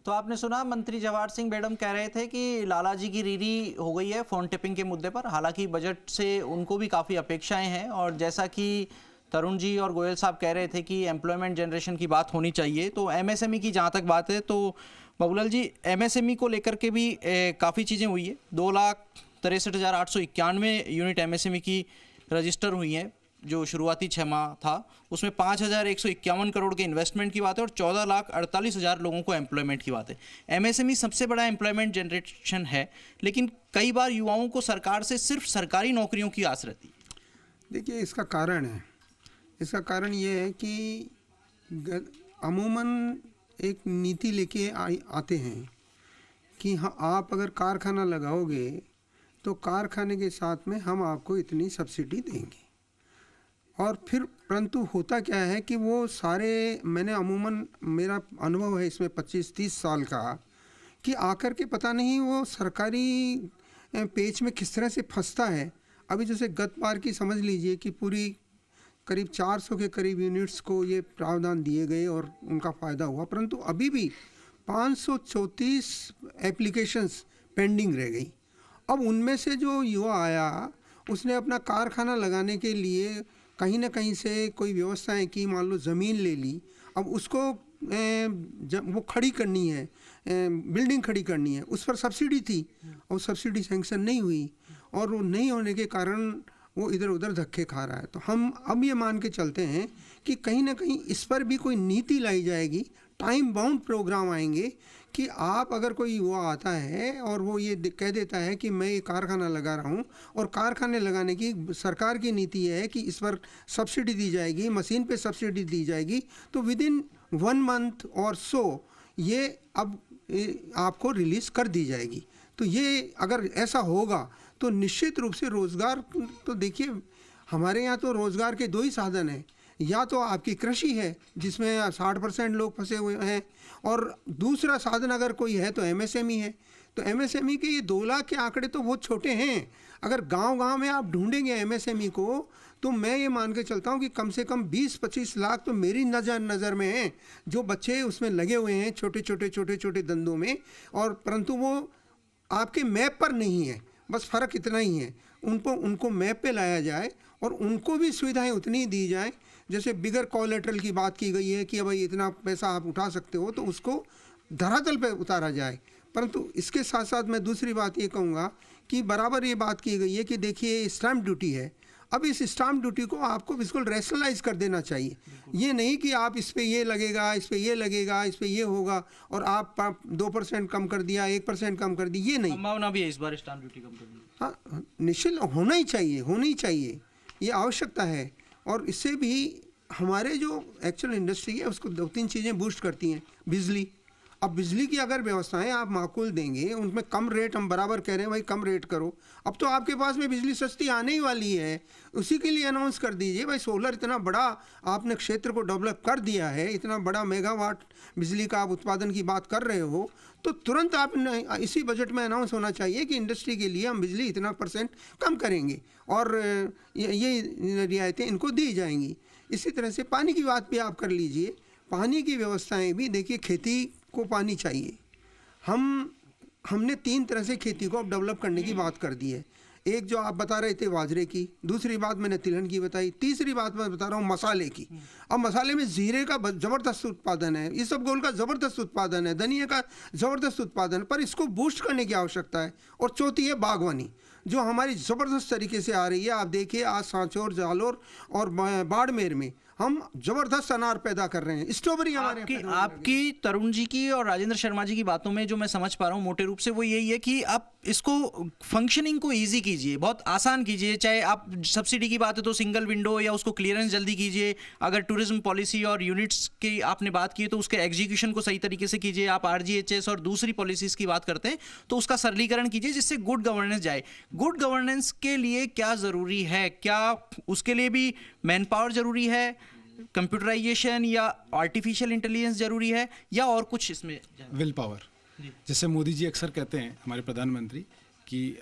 तो आपने सुना मंत्री जवाहर सिंह बेडम कह रहे थे कि लाला जी की रीरी हो गई है फोन टिपिंग के मुद्दे पर। हालांकि बजट से उनको भी काफ़ी अपेक्षाएं हैं और जैसा कि तरुण जी और गोयल साहब कह रहे थे कि एम्प्लॉयमेंट जनरेशन की बात होनी चाहिए, तो एमएसएमई की जहाँ तक बात है तो बाबूलाल जी एमएसएमई को लेकर के भी काफ़ी चीज़ें हुई है। 2,63,891 यूनिट एमएसएमई की रजिस्टर हुई हैं जो शुरुआती 6 माह था, उसमें 5,151 करोड़ के इन्वेस्टमेंट की बात है और 14,48,000 लोगों को एम्प्लॉयमेंट की बात है। एमएसएमई सबसे बड़ा एम्प्लॉयमेंट जनरेशन है, लेकिन कई बार युवाओं को सरकार से सिर्फ सरकारी नौकरियों की आस रहती है। देखिए, इसका कारण ये है कि अमूमन एक नीति लेके आते हैं कि हाँ, आप अगर कारखाना लगाओगे तो कारखाने के साथ में हम आपको इतनी सब्सिडी देंगे। और फिर परंतु होता क्या है कि वो सारे, मैंने अमूमन, मेरा अनुभव है इसमें 25-30 साल का, कि आकर के पता नहीं वो सरकारी पेच में किस तरह से फंसता है। अभी जैसे गत बार की समझ लीजिए कि पूरी करीब 400 के करीब यूनिट्स को ये प्रावधान दिए गए और उनका फ़ायदा हुआ, परंतु अभी भी 534 एप्लीकेशंस पेंडिंग रह गई। अब उनमें से जो युवा आया उसने अपना कारखाना लगाने के लिए कहीं ना कहीं से कोई व्यवस्थाएं की, मान लो ज़मीन ले ली, अब उसको जब वो खड़ी करनी है, बिल्डिंग खड़ी करनी है, उस पर सब्सिडी थी और सब्सिडी सैंक्शन नहीं हुई और वो नहीं होने के कारण वो इधर उधर धक्के खा रहा है। तो हम अब ये मान के चलते हैं कि कहीं ना कहीं इस पर भी कोई नीति लाई जाएगी, टाइम बाउंड प्रोग्राम आएंगे कि आप अगर कोई युवा आता है और वो ये कह देता है कि मैं ये कारखाना लगा रहा हूँ और कारखाने लगाने की सरकार की नीति है कि इस पर सब्सिडी दी जाएगी, मशीन पे सब्सिडी दी जाएगी, तो विद इन 1 मंथ और सो ये अब आपको रिलीज़ कर दी जाएगी। तो ये अगर ऐसा होगा तो निश्चित रूप से रोज़गार, तो देखिए हमारे यहाँ तो रोज़गार के 2 ही साधन हैं, या तो आपकी कृषि है जिसमें 60% लोग फंसे हुए हैं, और दूसरा साधन अगर कोई है तो एमएसएमई है। तो एमएसएमई के ये 2 लाख के आंकड़े तो बहुत छोटे हैं। अगर गांव-गांव में आप ढूंढेंगे एमएसएमई को तो मैं ये मान के चलता हूँ कि कम से कम 20-25 लाख तो मेरी नज़र में हैं जो बच्चे उसमें लगे हुए हैं छोटे छोटे धंधों में, और परंतु वो आपके मैप पर नहीं है। बस फ़र्क इतना ही है, उनको मैप पे लाया जाए और उनको भी सुविधाएं उतनी दी जाए। जैसे बिगर कोलेटरल की बात की गई है कि भाई इतना पैसा आप उठा सकते हो, तो उसको धरातल पे उतारा जाए। परंतु इसके साथ साथ मैं दूसरी बात ये कहूँगा कि बराबर ये बात की गई है कि देखिए स्टैम्प ड्यूटी है, अब इस स्टैम्प ड्यूटी को आपको बिल्कुल रैशनलाइज कर देना चाहिए। ये नहीं कि आप इस पे ये लगेगा, इस पे ये लगेगा, इस पे ये होगा और आप 2% कम कर दिया, 1% कम कर दी, ये नहीं। संभावना भी है इस बार स्टैम्प ड्यूटी कम करने की। हाँ, निश्चित होना ही चाहिए, ये आवश्यकता है। और इससे भी हमारे जो एक्चुअल इंडस्ट्री है उसको 2-3 चीज़ें बूस्ट करती हैं। बिजली, अब बिजली की अगर व्यवस्थाएं आप माकूल देंगे, उनमें कम रेट, हम बराबर कह रहे हैं भाई कम रेट करो, अब तो आपके पास में बिजली सस्ती आने ही वाली है, उसी के लिए अनाउंस कर दीजिए भाई सोलर इतना बड़ा आपने क्षेत्र को डेवलप कर दिया है, इतना बड़ा मेगावाट बिजली का आप उत्पादन की बात कर रहे हो, तो तुरंत आप इसी बजट में अनाउंस होना चाहिए कि इंडस्ट्री के लिए हम बिजली इतना % कम करेंगे और ये रियायतें इनको दी जाएंगी। इसी तरह से पानी की बात भी आप कर लीजिए, पानी की व्यवस्थाएं भी देखिए, खेती को पानी चाहिए। हमने 3 तरह से खेती को अब डेवलप करने की बात कर दी है। एक जो आप बता रहे थे बाजरे की, दूसरी बात मैंने तिलहन की बताई, तीसरी बात मैं बता रहा हूँ मसाले की। अब मसाले में जीरे का ज़बरदस्त उत्पादन है, इसबगोल का ज़बरदस्त उत्पादन है, धनिया का ज़बरदस्त उत्पादन, पर इसको बूस्ट करने की आवश्यकता है। और चौथी है बागवानी, जो हमारी ज़बरदस्त तरीके से आ रही है। आप देखिए आज सांचौर, जालोर और बाड़मेर में हम जबरदस्त अनार पैदा कर रहे हैं, स्ट्रॉबेरी हमारे आपकी तरुण जी की और राजेंद्र शर्मा जी की बातों में जो मैं समझ पा रहा हूँ मोटे रूप से वो यही है कि आप इसको फंक्शनिंग को इजी कीजिए, बहुत आसान कीजिए। चाहे आप सब्सिडी की बात है तो सिंगल विंडो या उसको क्लियरेंस जल्दी कीजिए। अगर टूरिज्म पॉलिसी और यूनिट्स की आपने बात की तो उसके एग्जीक्यूशन को सही तरीके से कीजिए। आप आरजीएचएस और दूसरी पॉलिसीज की बात करते हैं तो उसका सरलीकरण कीजिए जिससे गुड गवर्नेंस जाए। गुड गवर्नेंस के लिए क्या ज़रूरी है? क्या उसके लिए भी मैन पावर ज़रूरी है, कंप्यूटराइजेशन या आर्टिफिशियल इंटेलिजेंस जरूरी है, या और कुछ इसमें? विल पावर, जैसे मोदी जी अक्सर कहते हैं हमारे प्रधानमंत्री कि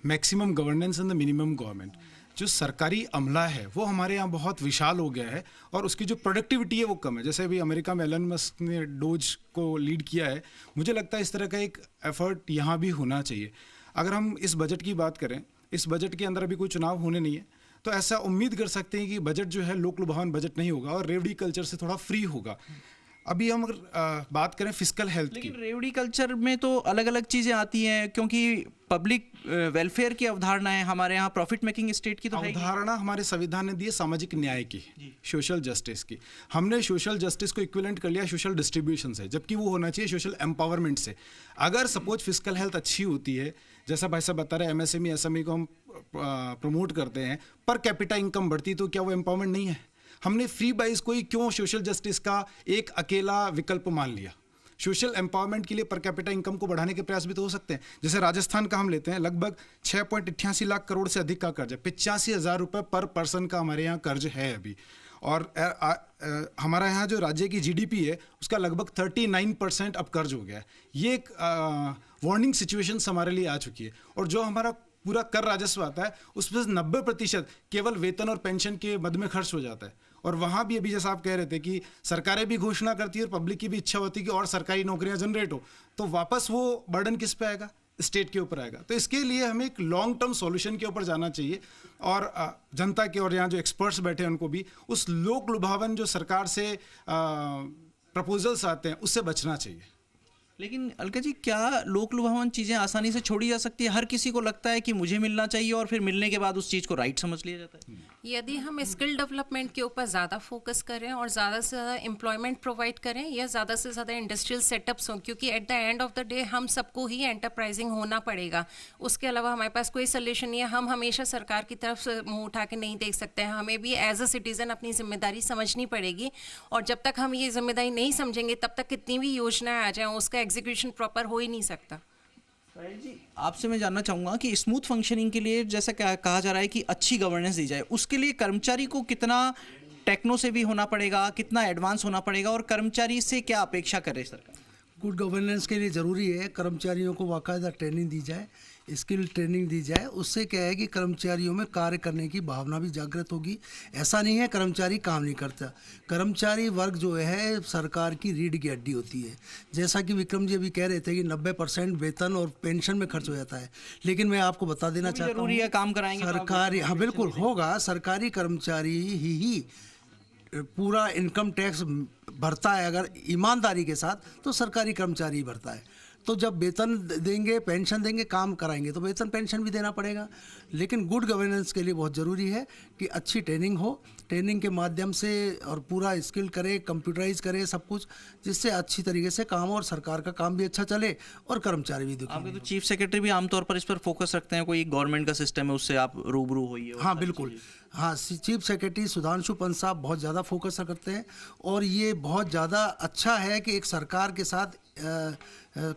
maximum governance and the minimum government. जो सरकारी अमला है वो हमारे यहाँ बहुत विशाल हो गया है और उसकी जो प्रोडक्टिविटी है वो कम है। जैसे अभी अमेरिका में एलन मस्क ने डोज को लीड किया है, मुझे लगता है इस तरह का एक एफर्ट यहाँ भी होना चाहिए। अगर हम इस बजट की बात करें, इस बजट के अंदर अभी कोई चुनाव होने नहीं है, तो ऐसा उम्मीद कर सकते हैं कि बजट जो है लोक लुभावन बजट नहीं होगा और रेवड़ी कल्चर से थोड़ा फ्री होगा। अभी हम अगर बात करें फिस्कल हेल्थ की, लेकिन रेवड़ी कल्चर में तो अलग अलग चीज़ें आती हैं, क्योंकि पब्लिक वेलफेयर की अवधारणा है हमारे यहाँ, प्रॉफिट मेकिंग स्टेट की तो है ही। अवधारणा हमारे संविधान ने दी है सामाजिक न्याय की, सोशल जस्टिस की। हमने सोशल जस्टिस को इक्विवेलेंट कर लिया सोशल डिस्ट्रीब्यूशन से, जबकि वो होना चाहिए सोशल एम्पावरमेंट से। अगर सपोज फिस्कल हेल्थ अच्छी होती है, जैसा भाई साहब बता रहे हैं एमएसएमई एसएमई को हम प्रमोट करते हैं, पर कैपिटा इनकम बढ़ती, तो क्या वो एम्पावरमेंट नहीं है? हमने फ्री बाइज को ही क्यों सोशल जस्टिस का एक अकेला विकल्प मान लिया? सोशल एम्पावरमेंट के लिए पर कैपिटा इनकम को बढ़ाने के प्रयास भी तो हो सकते हैं। जैसे राजस्थान का हम लेते हैं, लगभग 6.88 लाख करोड़ से अधिक का कर्ज है, 85,000 रुपये पर पर्सन का हमारे यहाँ कर्ज है अभी। और हमारा यहाँ जो राज्य की जीडीपी है उसका लगभग 39% अब कर्ज हो गया है। ये एक वार्निंग सिचुएशंस हमारे लिए आ चुकी है। और जो हमारा पूरा कर राजस्व आता है उसमें 90% केवल वेतन और पेंशन के मद में खर्च हो जाता है। और वहाँ भी अभी जैसा आप कह रहे थे कि सरकारें भी घोषणा करती है और पब्लिक की भी इच्छा होती है कि और सरकारी नौकरियां जनरेट हो, तो वापस वो बर्डन किस पे आएगा? स्टेट के ऊपर आएगा। तो इसके लिए हमें एक लॉन्ग टर्म सॉल्यूशन के ऊपर जाना चाहिए और जनता के और यहाँ जो एक्सपर्ट्स बैठे हैं उनको भी उस लोक लुभावन जो सरकार से प्रपोजल्स आते हैं उससे बचना चाहिए। लेकिन अलका जी, क्या लोक लुभावन चीज़ें आसानी से छोड़ी जा सकती है? हर किसी को लगता है कि मुझे मिलना चाहिए और फिर मिलने के बाद उस चीज़ को राइट समझ लिया जाता है। यदि हम स्किल डेवलपमेंट के ऊपर ज़्यादा फोकस करें और ज़्यादा से ज़्यादा एम्प्लॉयमेंट प्रोवाइड करें या ज़्यादा से ज़्यादा इंडस्ट्रियल सेटअप्स हों, क्योंकि at the end of the day हम सबको ही एंटरप्राइजिंग होना पड़ेगा। उसके अलावा हमारे पास कोई सोल्यूशन नहीं है। हम हमेशा सरकार की तरफ से मुँह उठा के नहीं देख सकते हैं। हमें भी एज अ सिटीज़न अपनी जिम्मेदारी समझनी पड़ेगी और जब तक हम ये जिम्मेदारी नहीं समझेंगे तब तक कितनी भी योजनाएं आ जाएं उसका एग्जीक्यूशन प्रॉपर हो ही नहीं सकता। जी, आपसे मैं जानना चाहूँगा कि स्मूथ फंक्शनिंग के लिए जैसा कहा जा रहा है कि अच्छी गवर्नेंस दी जाए, उसके लिए कर्मचारी को कितना टेक्नो से भी होना पड़ेगा, कितना एडवांस होना पड़ेगा और कर्मचारी से क्या अपेक्षा करे सरकार? गुड गवर्नेंस के लिए ज़रूरी है कर्मचारियों को बाकायदा ट्रेनिंग दी जाए, स्किल ट्रेनिंग दी जाए। उससे क्या है कि कर्मचारियों में कार्य करने की भावना भी जागृत होगी। ऐसा नहीं है कर्मचारी काम नहीं करता। कर्मचारी वर्ग जो है सरकार की रीढ़ की हड्डी होती है। जैसा कि विक्रम जी अभी कह रहे थे कि 90% वेतन और पेंशन में खर्च हो जाता है, लेकिन मैं आपको बता देना चाहता हूँ जरूरी है काम कराएंगे सरकारी, हाँ बिल्कुल होगा, सरकारी कर्मचारी ही पूरा इनकम टैक्स भरता है। अगर ईमानदारी के साथ तो सरकारी कर्मचारी ही भरता है। तो जब वेतन देंगे, पेंशन देंगे, काम कराएंगे तो वेतन पेंशन भी देना पड़ेगा। लेकिन गुड गवर्नेंस के लिए बहुत ज़रूरी है कि अच्छी ट्रेनिंग हो, ट्रेनिंग के माध्यम से और पूरा स्किल करे, कंप्यूटराइज करे सब कुछ, जिससे अच्छी तरीके से काम हो और सरकार का काम भी अच्छा चले और कर्मचारी भी दुखी। आपके तो चीफ सेक्रेटरी भी आमतौर पर इस पर फोकस रखते हैं, कोई गवर्नमेंट का सिस्टम है उससे आप रूबरू होइए? हाँ बिल्कुल, हाँ चीफ सेक्रेटरी सुधांशु पंत साहब बहुत ज़्यादा फोकस करते हैं और ये बहुत ज़्यादा अच्छा है कि एक सरकार के साथ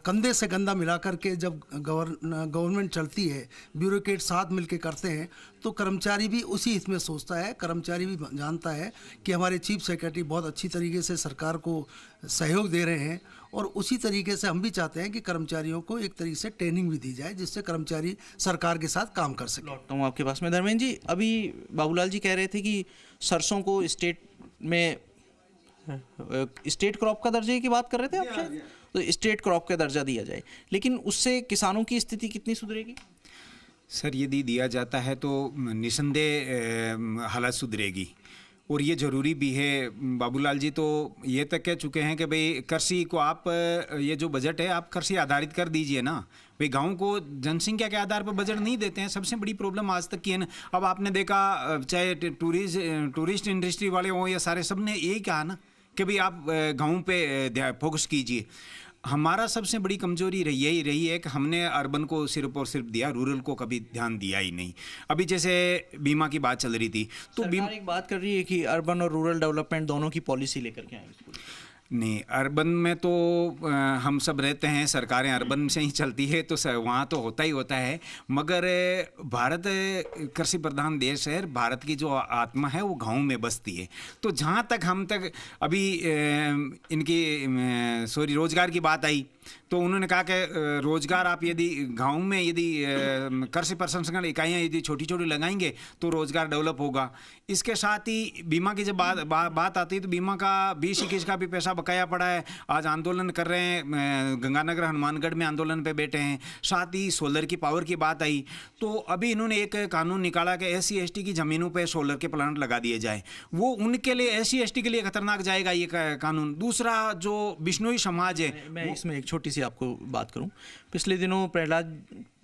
कंधे से कंधा मिला करके जब गवर्नमेंट चलती है, ब्यूरोक्रेट साथ मिलके करते हैं तो कर्मचारी भी उसी हित में सोचता है। कर्मचारी भी जानता है कि हमारे चीफ सेक्रेटरी बहुत अच्छी तरीके से सरकार को सहयोग दे रहे हैं और उसी तरीके से हम भी चाहते हैं कि कर्मचारियों को एक तरीके से ट्रेनिंग भी दी जाए जिससे कर्मचारी सरकार के साथ काम कर सके। लौटता हूँ आपके पास में धर्मेंद्र जी, अभी बाबूलाल जी कह रहे थे कि सरसों को स्टेट में स्टेट क्रॉप का दर्जे की बात कर रहे थे आप शायद, तो स्टेट क्रॉप का दर्जा दिया जाए, लेकिन उससे किसानों की स्थिति कितनी सुधरेगी? सर यदि दिया जाता है तो निसंदेह हालत सुधरेगी और ये ज़रूरी भी है। बाबूलाल जी तो ये तक कह चुके हैं कि भाई कृषि को आप ये जो बजट है आप कृषि आधारित कर दीजिए ना। भाई गाँव को जनसंख्या के आधार पर बजट नहीं देते हैं, सबसे बड़ी प्रॉब्लम आज तक की है ना। अब आपने देखा चाहे टूरिस्ट इंडस्ट्री वाले हों या सारे, सब ने यही कहा ना कि भाई आप गाँव पे फोकस कीजिए। हमारा सबसे बड़ी कमजोरी यही रही है कि हमने अर्बन को सिर्फ और सिर्फ दिया, रूरल को कभी ध्यान दिया ही नहीं। अभी जैसे बीमा की बात चल रही थी तो सरकार एक बात कर रही है कि अर्बन और रूरल डेवलपमेंट दोनों की पॉलिसी लेकर के आएंगे। नहीं, अर्बन में तो हम सब रहते हैं, सरकारें अर्बन से ही चलती है तो वहाँ तो होता ही होता है, मगर भारत कृषि प्रधान देश है। भारत की जो आत्मा है वो गाँव में बसती है। तो जहाँ तक हम तक अभी इनकी रोजगार की बात आई तो उन्होंने कहा कि रोजगार आप यदि गाँव में यदि कृषि प्रसंस्करण इकाइयाँ यदि छोटी छोटी लगाएंगे तो रोजगार डेवलप होगा। इसके साथ ही बीमा की जब बात आती है तो बीमा का 20-21 का भी पैसा बकाया पड़ा है। आज आंदोलन कर रहे हैं, गंगानगर हनुमानगढ़ में आंदोलन पे बैठे हैं। साथ ही सोलर की पावर की बात आई तो अभी इन्होंने एक कानून निकाला कि SC/ST की ज़मीनों पे सोलर के प्लांट लगा दिए जाए। वो उनके लिए SC/ST के लिए खतरनाक जाएगा ये कानून। दूसरा जो बिश्नोई समाज है, मैं इसमें एक छोटी सी आपको बात करूं। पिछले दिनों प्रहलाद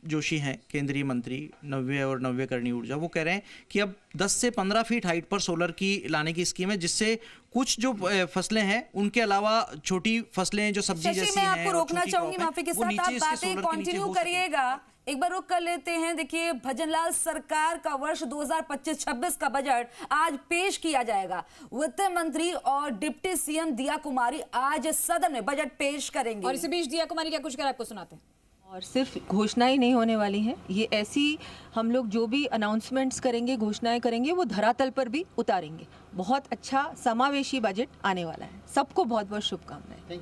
जोशी हैं केंद्रीय मंत्री नव्य और नव्यकरणीय ऊर्जा, वो कह रहे हैं कि अब 10 से 15 फीट हाइट पर सोलर की लाने की स्कीम है, जिससे कुछ जो फसलें हैं उनके अलावा छोटी फसलें जो सब्जी जैसी मैं हैं आपको और रोकना छोटी चाहूंगी क्रॉप है, माफी के वो साथ, नीचे आप इसके बातें सोलर के नीचे कंटिन्यू हो सकेंगी। करिएगा। एक बार रुक कर लेते हैं। देखिए, भजनलाल सरकार का वर्ष 2025-26 का बजट आज पेश किया जाएगा। वित्त मंत्री और डिप्टी CM दिया कुमारी आज सदन में बजट पेश करेंगे। और इसी बीच दिया कुमारी क्या कुछ कर आपको सुनाते हैं। और सिर्फ घोषणाएं नहीं होने वाली हैं, ये ऐसी हम लोग जो भी अनाउंसमेंट्स करेंगे, घोषणाएं करेंगे, वो धरातल पर भी उतारेंगे। बहुत अच्छा समावेशी बजट आने वाला है। सबको बहुत बहुत शुभकामनाएं।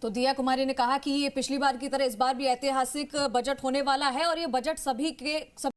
तो दिया कुमारी ने कहा कि ये पिछली बार की तरह इस बार भी ऐतिहासिक बजट होने वाला है और ये बजट सभी